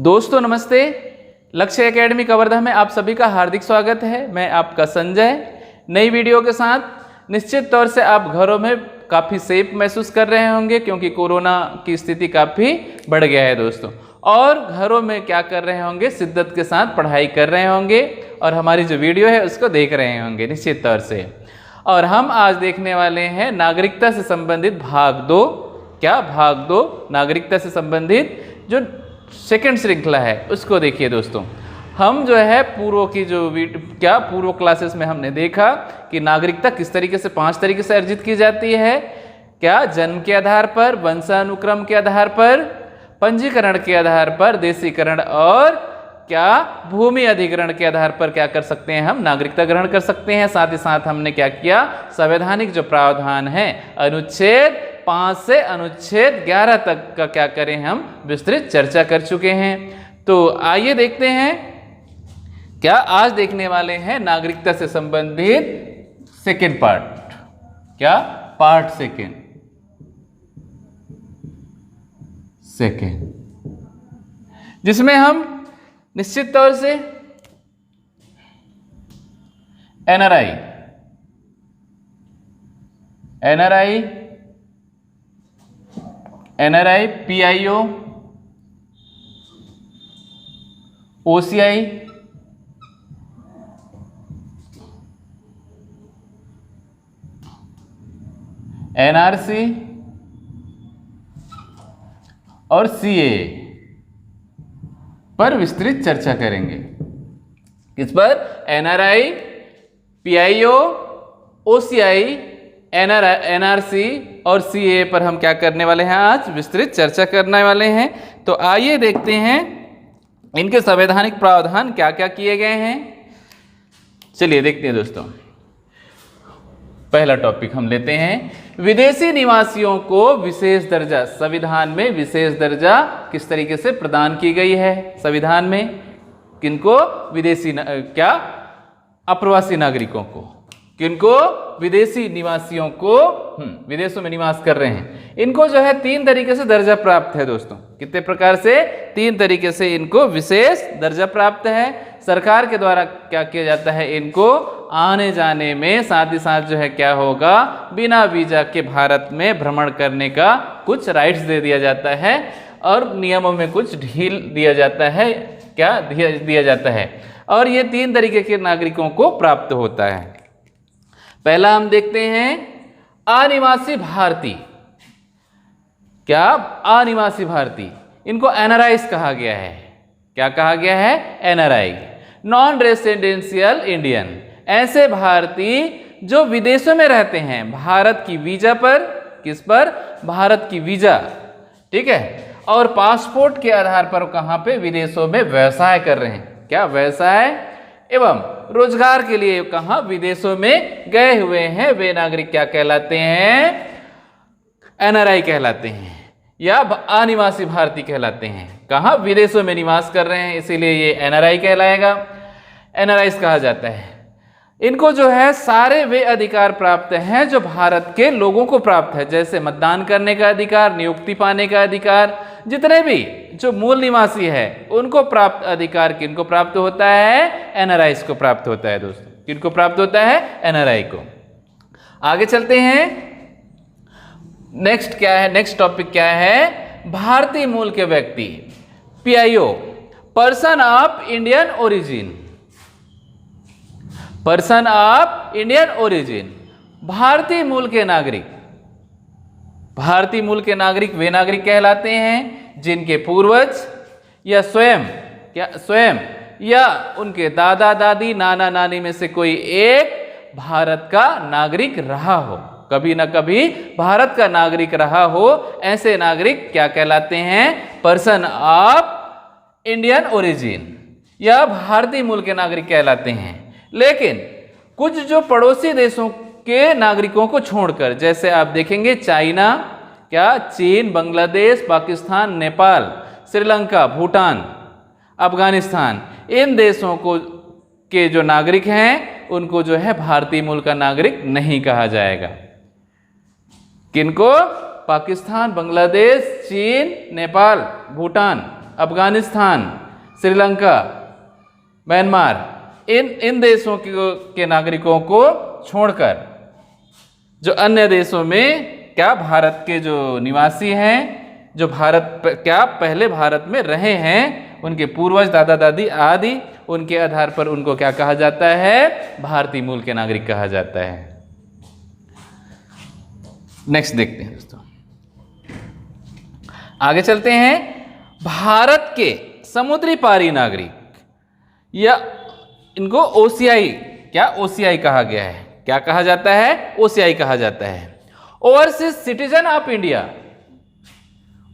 दोस्तों नमस्ते। लक्ष्य एकेडमी कवर्धा में आप सभी का हार्दिक स्वागत है। मैं आपका संजय नई वीडियो के साथ। निश्चित तौर से आप घरों में काफ़ी सेफ महसूस कर रहे होंगे क्योंकि कोरोना की स्थिति काफ़ी बढ़ गया है दोस्तों। और घरों में क्या कर रहे होंगे, शिद्दत के साथ पढ़ाई कर रहे होंगे और हमारी जो वीडियो है उसको देख रहे होंगे निश्चित तौर से। और हम आज देखने वाले हैं नागरिकता से संबंधित भाग 2। क्या भाग 2 नागरिकता से संबंधित जो सेकंड श्रृंखला है उसको देखिए दोस्तों। हम जो है पूर्व क्लासेस में हमने देखा कि नागरिकता किस तरीके से 5 तरीके से अर्जित की जाती है। क्या जन्म के आधार पर, वंशानुक्रम के आधार पर, पंजीकरण के आधार पर, देशीकरण और क्या भूमि अधिग्रहण के आधार पर क्या कर सकते हैं, हम नागरिकता ग्रहण कर सकते हैं। साथ ही साथ हमने क्या किया, संवैधानिक जो प्रावधान है अनुच्छेद 5 से अनुच्छेद 11 तक का क्या करें, हम विस्तृत चर्चा कर चुके हैं। तो आइए देखते हैं क्या आज देखने वाले हैं नागरिकता से संबंधित सेकेंड पार्ट। क्या पार्ट सेकेंड जिसमें हम निश्चित तौर से एनआरआई, पीआईओ, ओसीआई, एनआरसी और सीए पर विस्तृत चर्चा करेंगे। किस पर? एनआरआई, पीआईओ, ओसीआई, एनआरसी और सीए पर हम क्या करने वाले हैं, आज विस्तृत चर्चा करने वाले हैं। तो आइए देखते हैं इनके संवैधानिक प्रावधान क्या क्या किए गए हैं। चलिए देखते हैं दोस्तों। पहला टॉपिक हम लेते हैं, विदेशी निवासियों को विशेष दर्जा। संविधान में विशेष दर्जा किस तरीके से प्रदान की गई है संविधान में? किनको? विदेशी क्या अप्रवासी नागरिकों को। किनको? विदेशी निवासियों को, विदेशों में निवास कर रहे हैं, इनको जो है 3 तरीके से दर्जा प्राप्त है दोस्तों। कितने प्रकार से? 3 तरीके से इनको विशेष दर्जा प्राप्त है। सरकार के द्वारा क्या किया जाता है, इनको आने जाने में, साथ ही साथ जो है क्या होगा, बिना वीजा के भारत में भ्रमण करने का कुछ राइट्स दे दिया जाता है और नियमों में कुछ ढील दिया जाता है। क्या दिया जाता है? और ये 3 तरीके के नागरिकों को प्राप्त होता है। पहला हम देखते हैं अनिवासी भारतीय। क्या? अनिवासी भारतीय, इनको एनआरआईज कहा गया है। क्या कहा गया है? NRI, non residential Indian. ऐसे भारतीय जो विदेशों में रहते हैं भारत की वीजा पर। किस पर? भारत की वीजा, ठीक है, और पासपोर्ट के आधार पर कहां पे? विदेशों में व्यवसाय कर रहे हैं। क्या? व्यवसाय एवं रोजगार के लिए कहां? विदेशों में गए हुए हैं। वे नागरिक क्या कहलाते हैं? एनआरआई कहलाते हैं या अनिवासी भारतीय कहलाते हैं। कहां? विदेशों में निवास कर रहे हैं, इसीलिए ये एनआरआई कहलाएगा, एनआरआई कहा जाता है। इनको जो है सारे वे अधिकार प्राप्त हैं जो भारत के लोगों को प्राप्त है, जैसे मतदान करने का अधिकार, नियुक्ति पाने का अधिकार। जितने भी जो मूल निवासी है उनको प्राप्त अधिकार किनको प्राप्त होता है? एनआरआई को प्राप्त होता है दोस्तों। किनको प्राप्त होता है? एनआरआई को। आगे चलते हैं। नेक्स्ट क्या है? नेक्स्ट टॉपिक क्या है? भारतीय मूल के व्यक्ति, PIO, person of Indian origin. Person of Indian origin, भारतीय मूल के नागरिक। भारतीय मूल के नागरिक वे नागरिक कहलाते हैं जिनके पूर्वज या स्वयं या उनके दादा दादी, नाना नानी में से कोई एक भारत का नागरिक रहा हो, कभी ना कभी भारत का नागरिक रहा हो। ऐसे नागरिक क्या कहलाते हैं? पर्सन ऑफ इंडियन ओरिजिन या भारतीय मूल के नागरिक कहलाते हैं। लेकिन कुछ जो पड़ोसी देशों के नागरिकों को छोड़कर, जैसे आप देखेंगे चाइना, क्या चीन, बांग्लादेश, पाकिस्तान, नेपाल, श्रीलंका, भूटान, अफगानिस्तान, इन देशों को के जो नागरिक हैं उनको जो है भारतीय मूल का नागरिक नहीं कहा जाएगा। किनको? पाकिस्तान, बांग्लादेश, चीन, नेपाल, भूटान, अफगानिस्तान, श्रीलंका, म्यांमार, इन देशों के नागरिकों को छोड़कर जो अन्य देशों में क्या भारत के जो निवासी हैं, जो क्या पहले भारत में रहे हैं, उनके पूर्वज, दादा दादी आदि, उनके आधार पर उनको क्या कहा जाता है? भारतीय मूल के नागरिक कहा जाता है। नेक्स्ट देखते हैं दोस्तों, आगे चलते हैं। भारत के समुद्री पारी नागरिक या इनको ओसीआई, क्या ओसीआई कहा गया है? क्या कहा जाता है? ओसीआई कहा जाता है। Overseas citizen of India,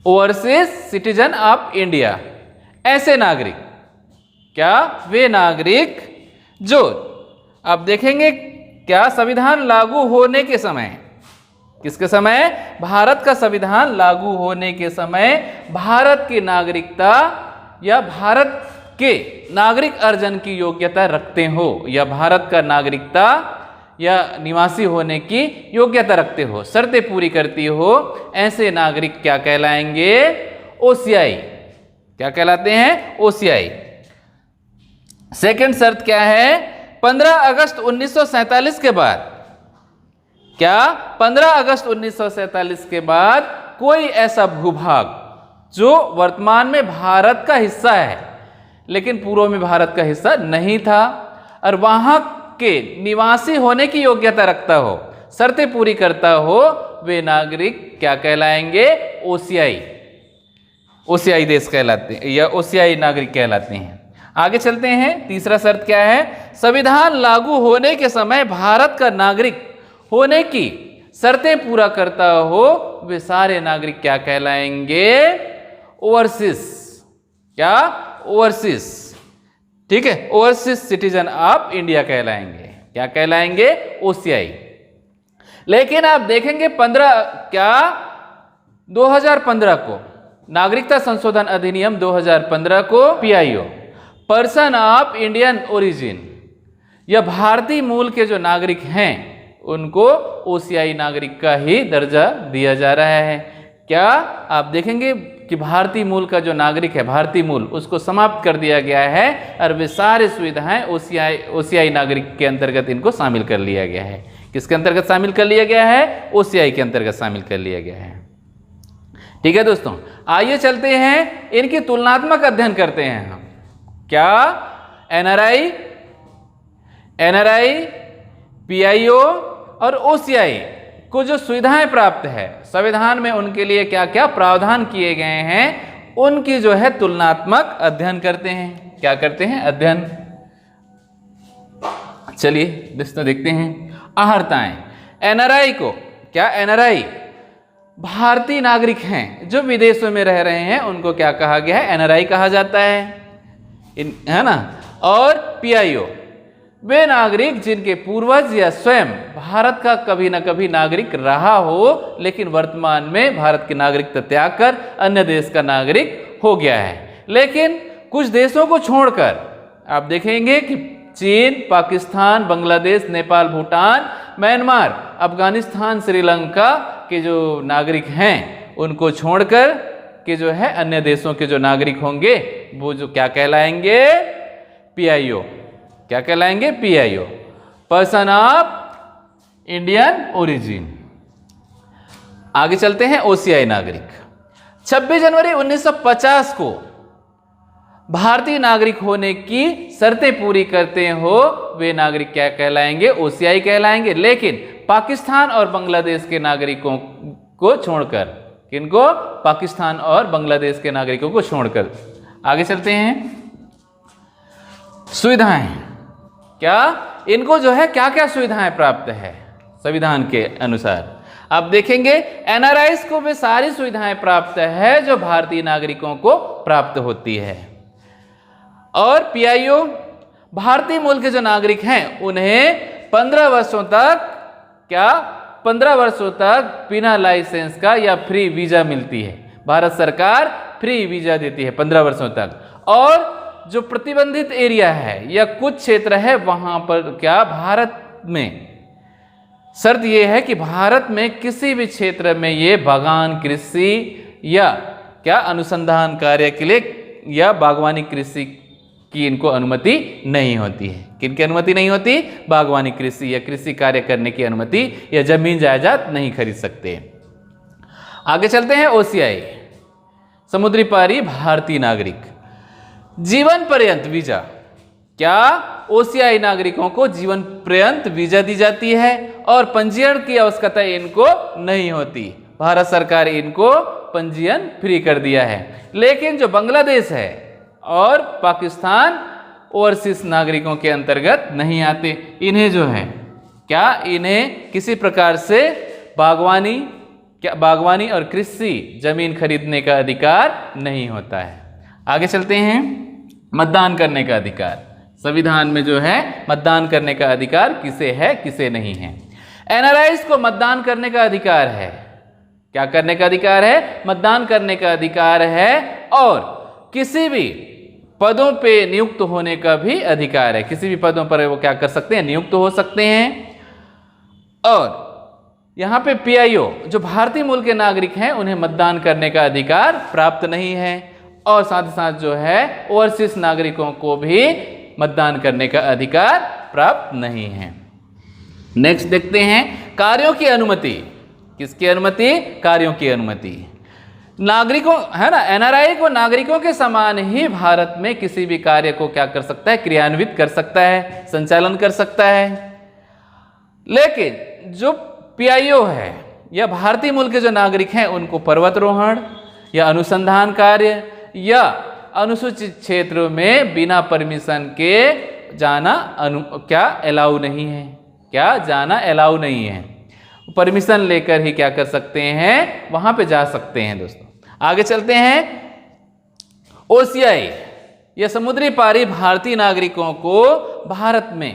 overseas citizen of India, ऐसे नागरिक, क्या वे नागरिक जो आप देखेंगे क्या संविधान लागू होने के समय, किसके समय? भारत का संविधान लागू होने के समय भारत की नागरिकता या भारत के नागरिक अर्जन की योग्यता रखते हो या भारत का नागरिकता या निवासी होने की योग्यता रखते हो, शर्तें पूरी करती हो, ऐसे नागरिक क्या कहलाएंगे? ओसीआई। क्या कहलाते हैं? ओसीआई। सेकंड शर्त क्या है? 15 अगस्त 1947 के बाद, क्या 15 अगस्त 1947 के बाद कोई ऐसा भूभाग जो वर्तमान में भारत का हिस्सा है लेकिन पूर्व में भारत का हिस्सा नहीं था और वहां के निवासी होने की योग्यता रखता हो, शर्तें पूरी करता हो, वे नागरिक क्या कहलाएंगे? ओसीआई, ओसीआई देश कहलाते हैं या ओसीआई नागरिक कहलाते हैं। आगे चलते हैं। तीसरा शर्त क्या है? संविधान लागू होने के समय भारत का नागरिक होने की शर्तें पूरा करता हो, वे सारे नागरिक क्या कहलाएंगे? ओवरसीज, क्या? ओवरसीज, ठीक है, ओवरसीज सिटीजन ऑफ इंडिया कहलाएंगे। क्या कहलाएंगे? ओसीआई। लेकिन आप देखेंगे 2015 को नागरिकता संशोधन अधिनियम 2015 को PIO, person of Indian origin या भारतीय मूल के जो नागरिक हैं उनको ओसीआई नागरिक का ही दर्जा दिया जा रहा है। क्या आप देखेंगे कि भारतीय मूल का जो नागरिक है, भारतीय मूल, उसको समाप्त कर दिया गया है और वे सारी सुविधाएं ओसीआई नागरिक के अंतर्गत इनको शामिल कर लिया गया है। किसके अंतर्गत शामिल कर लिया गया है? ओसीआई के अंतर्गत शामिल कर लिया गया है। ठीक है दोस्तों, आइए चलते हैं, इनकी तुलनात्मक अध्ययन करते हैं हम। क्या? एनआरआई, पीआईओ और ओसीआई को जो सुविधाएं प्राप्त है संविधान में, उनके लिए क्या क्या प्रावधान किए गए हैं, उनकी जो है तुलनात्मक अध्ययन करते हैं। क्या करते हैं? अध्ययन। चलिए दोस्तों देखते हैं। अहर्ताएं, एनआरआई को, क्या एनआरआई भारतीय नागरिक हैं जो विदेशों में रह रहे हैं, उनको क्या कहा गया है? एनआरआई कहा जाता है, है ना। और पीआईओ, वे नागरिक जिनके पूर्वज या स्वयं भारत का कभी न कभी नागरिक रहा हो लेकिन वर्तमान में भारत की नागरिकता त्याग कर अन्य देश का नागरिक हो गया है। लेकिन कुछ देशों को छोड़कर आप देखेंगे कि चीन, पाकिस्तान, बांग्लादेश, नेपाल, भूटान, म्यांमार, अफगानिस्तान, श्रीलंका के जो नागरिक हैं उनको छोड़कर के जो है अन्य देशों के जो नागरिक होंगे वो जो क्या कहलाएंगे? पीआईओ। क्या कहलाएंगे? PIO, person of Indian origin. आगे चलते हैं। ओसीआई नागरिक 26 जनवरी 1950 को भारतीय नागरिक होने की शर्तें पूरी करते हो, वे नागरिक क्या कहलाएंगे? ओसीआई कहलाएंगे। लेकिन पाकिस्तान और बांग्लादेश के नागरिकों को छोड़कर, किनको? पाकिस्तान और बांग्लादेश के नागरिकों को छोड़कर। आगे चलते हैं। सुविधाएं, क्या इनको जो है क्या क्या सुविधाएं प्राप्त है संविधान के अनुसार? आप देखेंगे एनआरआईज को भी सारी सुविधाएं प्राप्त है जो भारतीय नागरिकों को प्राप्त होती है। और पीआईओ, भारतीय मूल के जो नागरिक हैं उन्हें 15 वर्षों तक, क्या 15 वर्षों तक बिना लाइसेंस का या फ्री वीजा मिलती है। भारत सरकार फ्री वीजा देती है 15 वर्षों तक। और जो प्रतिबंधित एरिया है या कुछ क्षेत्र है वहां पर क्या भारत में शर्त यह है कि भारत में किसी भी क्षेत्र में ये बागान, कृषि या क्या अनुसंधान कार्य के लिए या बागवानी कृषि की इनको अनुमति नहीं होती है। किनकी अनुमति नहीं होती? बागवानी कृषि या कृषि कार्य करने की अनुमति, या जमीन जायदाद नहीं खरीद सकते। आगे चलते हैं। ओसीआई, समुद्री पारी भारतीय नागरिक, जीवन पर्यंत वीजा। क्या ओसीआई नागरिकों को जीवन पर्यंत वीजा दी जाती है और पंजीयन की आवश्यकता इनको नहीं होती। भारत सरकार इनको पंजीयन फ्री कर दिया है। लेकिन जो बांग्लादेश है और पाकिस्तान ओवरसीज नागरिकों के अंतर्गत नहीं आते। इन्हें जो है क्या इन्हें किसी प्रकार से बागवानी और कृषि जमीन खरीदने का अधिकार नहीं होता है। आगे चलते हैं। मतदान करने का अधिकार, संविधान में जो है मतदान करने का अधिकार किसे है किसे नहीं है। एनआरआईज को मतदान करने का अधिकार है। क्या करने का अधिकार है? मतदान करने का अधिकार है, और किसी भी पदों पे नियुक्त होने का भी अधिकार है। किसी भी पदों पर वो क्या कर सकते हैं? नियुक्त हो सकते हैं। और यहाँ पे पीआईओ जो भारतीय मूल के नागरिक हैं उन्हें मतदान करने का अधिकार प्राप्त नहीं है, और साथ ही साथ जो है ओवरसीज नागरिकों को भी मतदान करने का अधिकार प्राप्त नहीं है। नेक्स्ट देखते हैं। कार्यों की अनुमति। किसकी अनुमति? कार्यों की अनुमति। नागरिकों है ना, एनआरआई को नागरिकों के समान ही भारत में किसी भी कार्य को क्या कर सकता है? क्रियान्वित कर सकता है, संचालन कर सकता है। लेकिन जो पीआईओ है या भारतीय मूल के जो नागरिक हैं उनको पर्वतारोहण या अनुसंधान कार्य या अनुसूचित क्षेत्रों में बिना परमिशन के जाना क्या अलाउ नहीं है। क्या जाना अलाउ नहीं है? परमिशन लेकर ही क्या कर सकते हैं? वहां पे जा सकते हैं दोस्तों। आगे चलते हैं। ओसीआई या समुद्री पारी भारतीय नागरिकों को भारत में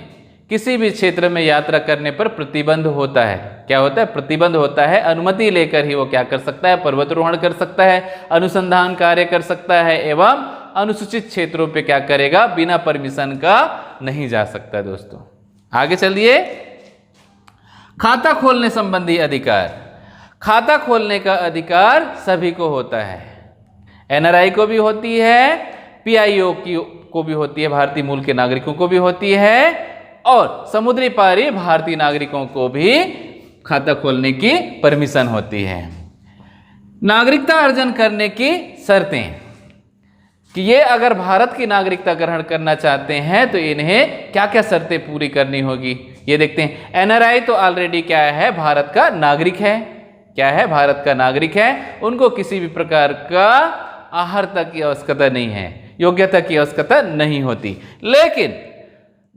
किसी भी क्षेत्र में यात्रा करने पर प्रतिबंध होता है। क्या होता है? प्रतिबंध होता है। अनुमति लेकर ही वो क्या कर सकता है? पर्वतारोहण कर सकता है, अनुसंधान कार्य कर सकता है, एवं अनुसूचित क्षेत्रों पे क्या करेगा? बिना परमिशन का नहीं जा सकता दोस्तों। आगे चलिए। खाता खोलने संबंधी अधिकार। खाता खोलने का अधिकार सभी को होता है। एनआरआई को भी होती है, पीआईओ को भी होती है, भारतीय मूल के नागरिकों को भी होती है, और समुद्री पारी भारतीय नागरिकों को भी खाता खोलने की परमिशन होती है। नागरिकता अर्जन करने की शर्तें कि ये अगर भारत की नागरिकता ग्रहण करना चाहते हैं तो इन्हें क्या क्या शर्तें पूरी करनी होगी, ये देखते हैं। एनआरआई तो ऑलरेडी क्या है? भारत का नागरिक है। क्या है? भारत का नागरिक है। उनको किसी भी प्रकार का अर्हता की आवश्यकता नहीं है, योग्यता की आवश्यकता नहीं होती। लेकिन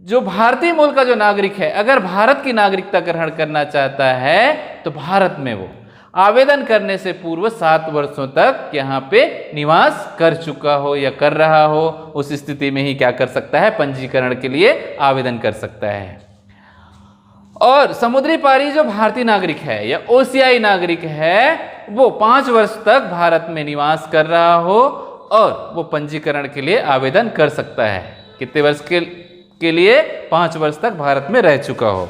जो भारतीय मूल का जो नागरिक है अगर भारत की नागरिकता ग्रहण करना चाहता है तो भारत में वो आवेदन करने से पूर्व 7 वर्षों तक यहाँ पे निवास कर चुका हो या कर रहा हो, उस स्थिति में ही क्या कर सकता है? पंजीकरण के लिए आवेदन कर सकता है। और समुद्री पारी जो भारतीय नागरिक है या ओसीआई नागरिक है वो 5 वर्ष तक भारत में निवास कर रहा हो और वो पंजीकरण के लिए आवेदन कर सकता है। कितने वर्ष के लिए? 5 वर्ष तक भारत में रह चुका हो।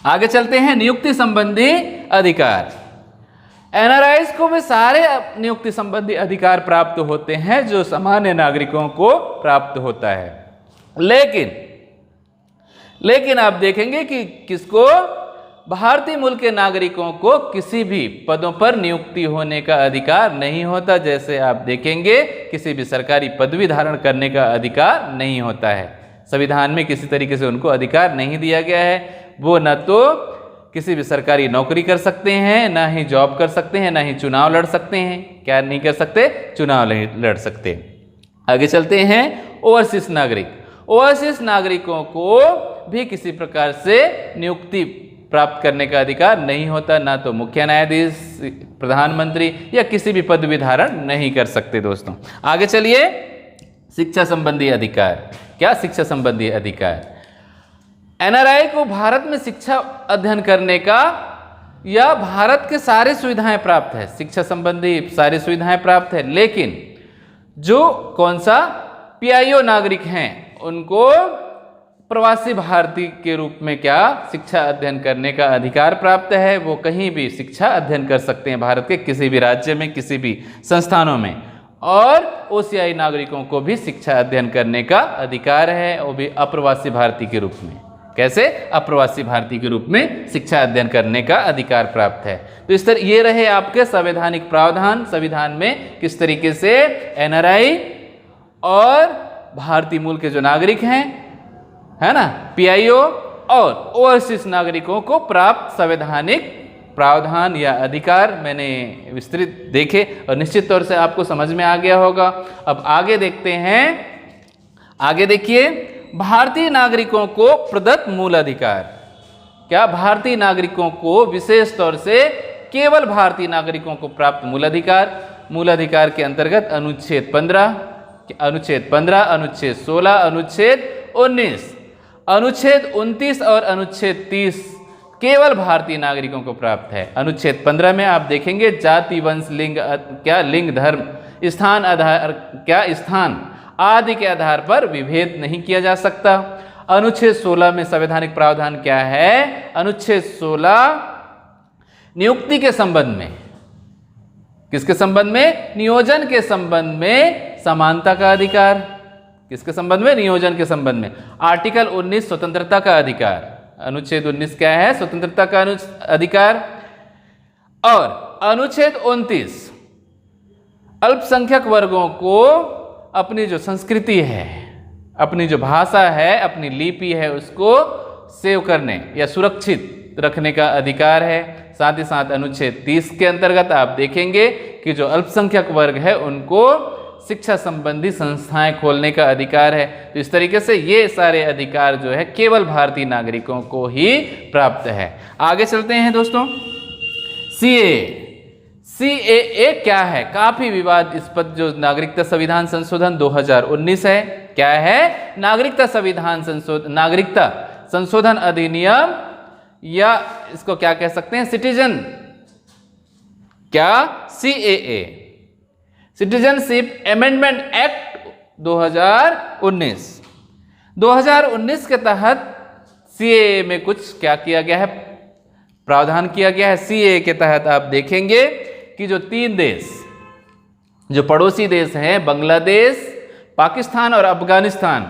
आगे चलते हैं। नियुक्ति संबंधी अधिकार। एनआरआईज को भी सारे नियुक्ति संबंधी अधिकार प्राप्त होते हैं जो सामान्य नागरिकों को प्राप्त होता है। लेकिन आप देखेंगे कि किसको? भारतीय मूल के नागरिकों को किसी भी पदों पर नियुक्ति होने का अधिकार नहीं होता। जैसे आप देखेंगे किसी भी सरकारी पदवी धारण करने का अधिकार नहीं होता है। संविधान में किसी तरीके से उनको अधिकार नहीं दिया गया है। वो न तो किसी भी सरकारी नौकरी कर सकते हैं, ना ही जॉब कर सकते हैं, ना ही चुनाव लड़ सकते हैं। क्या नहीं कर सकते? चुनाव नहीं लड़ सकते। आगे चलते हैं। ओवरसीज नागरिक। ओवरसीज नागरिकों को भी किसी प्रकार से नियुक्ति प्राप्त करने का अधिकार नहीं होता। ना तो मुख्य न्यायाधीश, प्रधानमंत्री या किसी भी पदवी धारण नहीं कर सकते दोस्तों। आगे चलिए। शिक्षा संबंधी अधिकार। क्या? शिक्षा संबंधी अधिकार। एनआरआई को भारत में शिक्षा अध्ययन करने का या भारत के सारी सुविधाएं प्राप्त है, शिक्षा संबंधी सारी सुविधाएं प्राप्त है। लेकिन जो कौन सा? पीआईओ नागरिक हैं उनको प्रवासी भारतीय के रूप में क्या शिक्षा अध्ययन करने का अधिकार प्राप्त है। वो कहीं भी शिक्षा अध्ययन कर सकते हैं भारत के किसी भी राज्य में, किसी भी संस्थानों में। और ओसीआई नागरिकों को भी शिक्षा अध्ययन करने का अधिकार है, वो भी अप्रवासी भारतीय के रूप में। कैसे? अप्रवासी भारतीय के रूप में शिक्षा अध्ययन करने का अधिकार प्राप्त है। तो इस तरह ये रहे आपके संवैधानिक प्रावधान। संविधान में किस तरीके से एनआरआई और भारतीय मूल के जो नागरिक हैं, है ना, पीआईओ और ओवरसीज नागरिकों को प्राप्त संवैधानिक प्रावधान या अधिकार मैंने विस्तृत देखे और निश्चित तौर से आपको समझ में आ गया होगा। अब आगे देखते हैं। आगे देखिए, भारतीय नागरिकों को प्रदत्त मूल अधिकार। क्या? भारतीय नागरिकों को विशेष तौर से केवल भारतीय नागरिकों को प्राप्त मूल अधिकार के अंतर्गत अनुच्छेद 15, अनुच्छेद 16, अनुच्छेद 19, अनुच्छेद 29 और अनुच्छेद 30 केवल भारतीय नागरिकों को प्राप्त है। अनुच्छेद 15 में आप देखेंगे जाति, वंश, लिंग, लिंग, धर्म, स्थान आधार स्थान आदि के आधार पर विभेद नहीं किया जा सकता। अनुच्छेद 16 में संवैधानिक प्रावधान क्या है? अनुच्छेद 16 नियुक्ति के संबंध में, किसके संबंध में? नियोजन के संबंध में समानता का अधिकार। किसके संबंध में? नियोजन के संबंध में। आर्टिकल 19 स्वतंत्रता का अधिकार। अनुच्छेद 19 क्या है? स्वतंत्रता का अधिकार। और अनुच्छेद 29 अल्पसंख्यक वर्गों को अपनी जो संस्कृति है, अपनी जो भाषा है, अपनी लिपि है, उसको सेव करने या सुरक्षित रखने का अधिकार है। साथ ही साथ अनुच्छेद 30 के अंतर्गत आप देखेंगे कि जो अल्पसंख्यक वर्ग है उनको शिक्षा संबंधी संस्थाएं खोलने का अधिकार है। तो इस तरीके से ये सारे अधिकार जो है केवल भारतीय नागरिकों को ही प्राप्त है। आगे चलते हैं दोस्तों। सीएए क्या है? काफी विवादास्पद जो नागरिकता संविधान संशोधन 2019 है। क्या है? नागरिकता संशोधन अधिनियम, या इसको क्या कह सकते हैं? सिटीजन, क्या? सीएए, सिटीजनशिप अमेंडमेंट एक्ट 2019 के तहत सीएए में कुछ क्या किया गया है? प्रावधान किया गया है। सीएए के तहत आप देखेंगे कि जो 3 देश, जो पड़ोसी देश हैं, बांग्लादेश, पाकिस्तान और अफगानिस्तान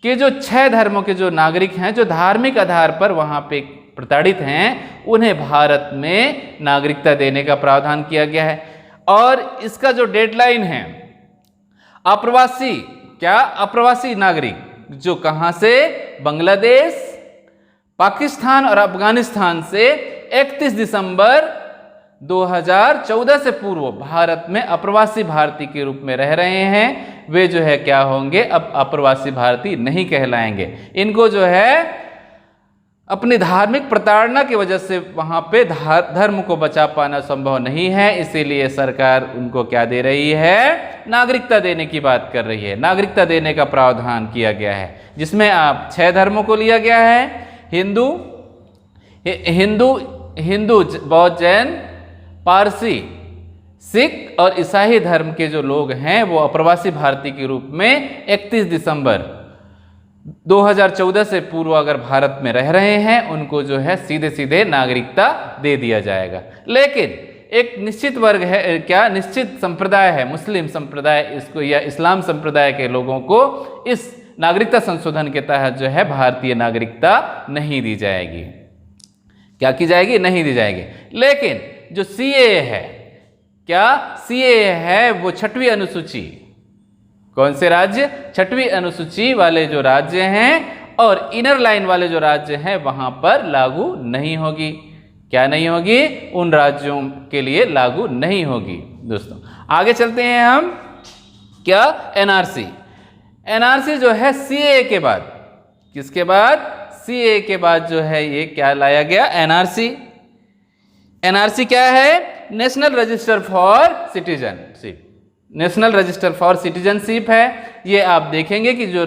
के जो 6 धर्मों के जो नागरिक हैं, जो धार्मिक आधार पर वहां पे प्रताड़ित हैं, उन्हें भारत में नागरिकता देने का प्रावधान किया गया है। और इसका जो डेडलाइन है, अप्रवासी, क्या? अप्रवासी नागरिक जो कहां से? बांग्लादेश, पाकिस्तान और अफगानिस्तान से 31 दिसंबर 2014 से पूर्व भारत में अप्रवासी भारतीय के रूप में रह रहे हैं, वे जो है क्या होंगे? अब अप्रवासी भारतीय नहीं कहलाएंगे। इनको जो है अपनी धार्मिक प्रताड़ना की वजह से वहां पे धर्म को बचा पाना संभव नहीं है, इसीलिए सरकार उनको क्या दे रही है? नागरिकता देने की बात कर रही है। नागरिकता देने का प्रावधान किया गया है, जिसमें आप 6 धर्मों को लिया गया है। हिंदू, बौद्ध, जैन, पारसी, सिख और ईसाई धर्म के जो लोग हैं वो अप्रवासी भारतीय के रूप में 31 दिसंबर 2014 से पूर्व अगर भारत में रह रहे हैं, उनको जो है सीधे सीधे नागरिकता दे दिया जाएगा। लेकिन एक निश्चित वर्ग है, क्या? निश्चित संप्रदाय है, मुस्लिम संप्रदाय इसको या इस्लाम संप्रदाय के लोगों को इस नागरिकता संशोधन के तहत जो है भारतीय नागरिकता नहीं दी जाएगी। क्या की जाएगी? नहीं दी जाएगी। लेकिन जो सीएए है, क्या? सीएए है वो 6वीं अनुसूची, कौन से राज्य? 6वीं अनुसूची वाले जो राज्य हैं और इनर लाइन वाले जो राज्य हैं वहां पर लागू नहीं होगी। क्या नहीं होगी? उन राज्यों के लिए लागू नहीं होगी। दोस्तों आगे चलते हैं हम। क्या? एनआरसी। एनआरसी जो है सीएए के बाद, किसके बाद? सीएए के बाद जो है ये क्या लाया गया? एनआरसी। एनआरसी क्या है? National register for citizenship. National register for citizenship है। ये आप देखेंगे कि जो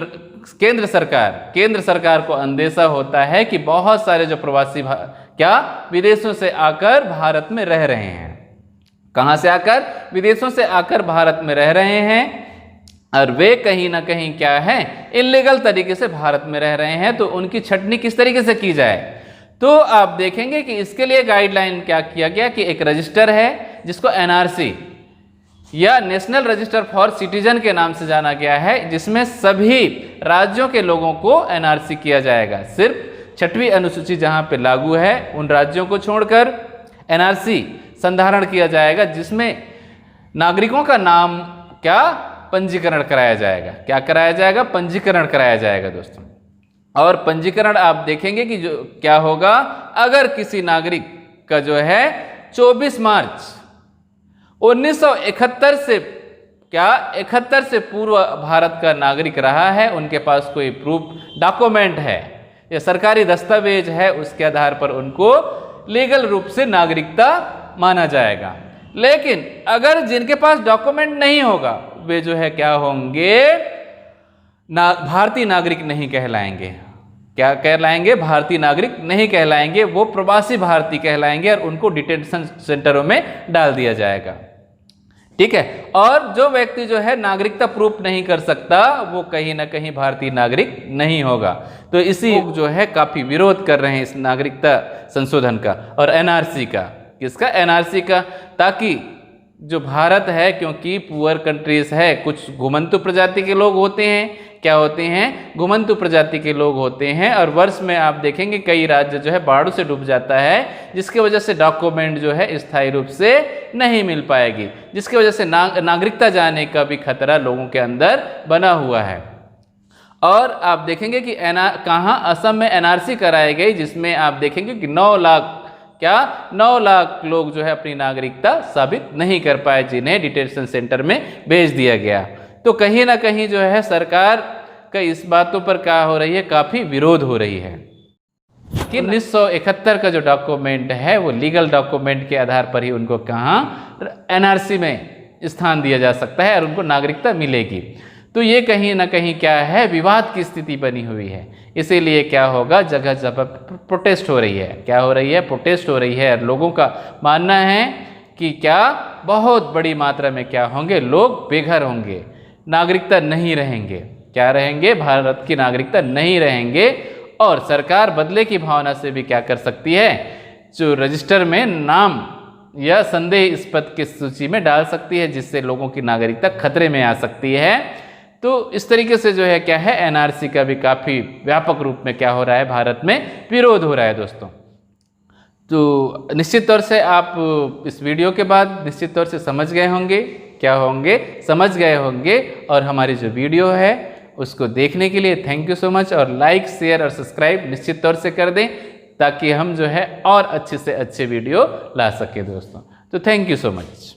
केंद्र सरकार को अंदेशा होता है कि बहुत सारे जो प्रवासी क्या विदेशों से आकर भारत में रह रहे हैं। कहां से आकर? विदेशों से आकर भारत में रह रहे हैं और वे कहीं ना कहीं क्या है? इल्लीगल तरीके से भारत में रह रहे हैं। तो उनकी छटनी किस तरीके से की जाए? तो आप देखेंगे कि इसके लिए गाइडलाइन क्या किया गया कि एक रजिस्टर है जिसको एनआरसी या नेशनल रजिस्टर फॉर सिटीजन के नाम से जाना गया है, जिसमें सभी राज्यों के लोगों को एनआरसी किया जाएगा। सिर्फ 6वीं अनुसूची जहां पे लागू है उन राज्यों को छोड़कर एनआरसी संधारण किया जाएगा, जिसमें नागरिकों का नाम क्या पंजीकरण कराया जाएगा। क्या कराया जाएगा? पंजीकरण कराया जाएगा दोस्तों। और पंजीकरण आप देखेंगे कि जो क्या होगा, अगर किसी नागरिक का जो है 24 मार्च 1971 से 71 से पूर्व भारत का नागरिक रहा है, उनके पास कोई प्रूफ डॉक्यूमेंट है या सरकारी दस्तावेज है, उसके आधार पर उनको लीगल रूप से नागरिकता माना जाएगा। लेकिन अगर जिनके पास डॉक्यूमेंट नहीं होगा वे जो है क्या होंगे, भारतीय नागरिक नहीं कहलाएंगे। क्या कहलाएंगे? भारतीय नागरिक नहीं कहलाएंगे, वो प्रवासी भारतीय कहलाएंगे और उनको डिटेंशन सेंटरों में डाल दिया जाएगा। ठीक है। और जो व्यक्ति जो है नागरिकता प्रूफ नहीं कर सकता वो कहीं ना कहीं भारतीय नागरिक नहीं होगा। तो इसी जो है काफी विरोध कर रहे हैं इस नागरिकता संशोधन का और एनआरसी का। किसका? एनआरसी का। ताकि जो भारत है, क्योंकि पुअर कंट्रीज है, कुछ घुमंतु प्रजाति के लोग होते हैं। क्या होते हैं? घुमंतु प्रजाति के लोग होते हैं। और वर्ष में आप देखेंगे कई राज्य जो है बाढ़ से डूब जाता है, जिसकी वजह से डॉक्यूमेंट जो है स्थायी रूप से नहीं मिल पाएगी, जिसकी वजह से नागरिकता जाने का भी खतरा लोगों के अंदर बना हुआ है। और आप देखेंगे कि कहाँ असम में एनआरसी कराई गई, जिसमें आप देखेंगे कि 9 लाख लोग जो है अपनी नागरिकता साबित नहीं कर पाए, जिन्हें डिटेंशन सेंटर में भेज दिया गया। तो कहीं ना कहीं जो है सरकार का इस बातों पर क्या हो रही है, काफ़ी विरोध हो रही है कि 1971 का जो डॉक्यूमेंट है वो लीगल डॉक्यूमेंट के आधार पर ही उनको कहाँ एनआरसी में स्थान दिया जा सकता है और उनको नागरिकता मिलेगी। तो ये कहीं ना कहीं क्या है, विवाद की स्थिति बनी हुई है। इसीलिए क्या होगा, जगह जगह प्रोटेस्ट हो रही है। क्या हो रही है? प्रोटेस्ट हो रही है। लोगों का मानना है कि क्या बहुत बड़ी मात्रा में क्या होंगे, लोग बेघर होंगे, नागरिकता नहीं रहेंगे। क्या रहेंगे? भारत की नागरिकता नहीं रहेंगे। और सरकार बदले की भावना से भी क्या कर सकती है, जो रजिस्टर में नाम या संदेहास्पद की सूची में डाल सकती है, जिससे लोगों की नागरिकता खतरे में आ सकती है। तो इस तरीके से जो है क्या है, एनआरसी का भी काफ़ी व्यापक रूप में क्या हो रहा है, भारत में विरोध हो रहा है दोस्तों। तो निश्चित तौर से आप इस वीडियो के बाद निश्चित तौर से समझ गए होंगे, क्या होंगे, समझ गए होंगे। और हमारी जो वीडियो है उसको देखने के लिए थैंक यू सो मच। और लाइक, शेयर और सब्सक्राइब निश्चित तौर से कर दें, ताकि हम जो है और अच्छे से अच्छे वीडियो ला सकें दोस्तों। तो थैंक यू सो मच।